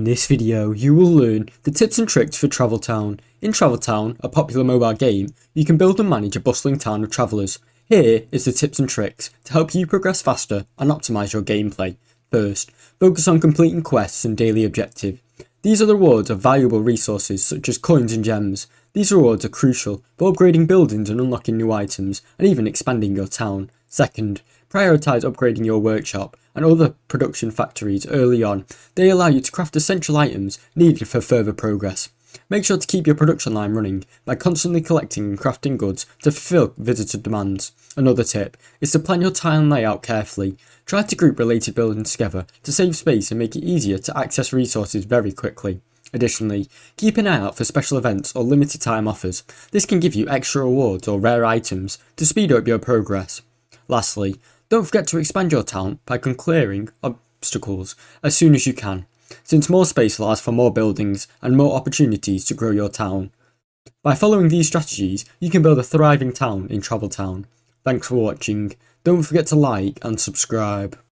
In this video, you will learn the tips and tricks for Travel Town. In Travel Town, a popular mobile game, you can build and manage a bustling town of travellers. Here is the tips and tricks to help you progress faster and optimise your gameplay. First, focus on completing quests and daily objectives. These are the rewards of valuable resources such as coins and gems. These rewards are crucial for upgrading buildings and unlocking new items, and even expanding your town. Second, prioritise upgrading your workshop and other production factories early on. They allow you to craft essential items needed for further progress. Make sure to keep your production line running by constantly collecting and crafting goods to fulfill visitor demands. Another tip is to plan your tile layout carefully. Try to group related buildings together to save space and make it easier to access resources very quickly. Additionally, keep an eye out for special events or limited time offers. This can give you extra rewards or rare items to speed up your progress. Lastly, don't forget to expand your town by clearing obstacles as soon as you can, since more space allows for more buildings and more opportunities to grow your town. By following these strategies, you can build a thriving town in Travel Town. Thanks for watching. Don't forget to like and subscribe.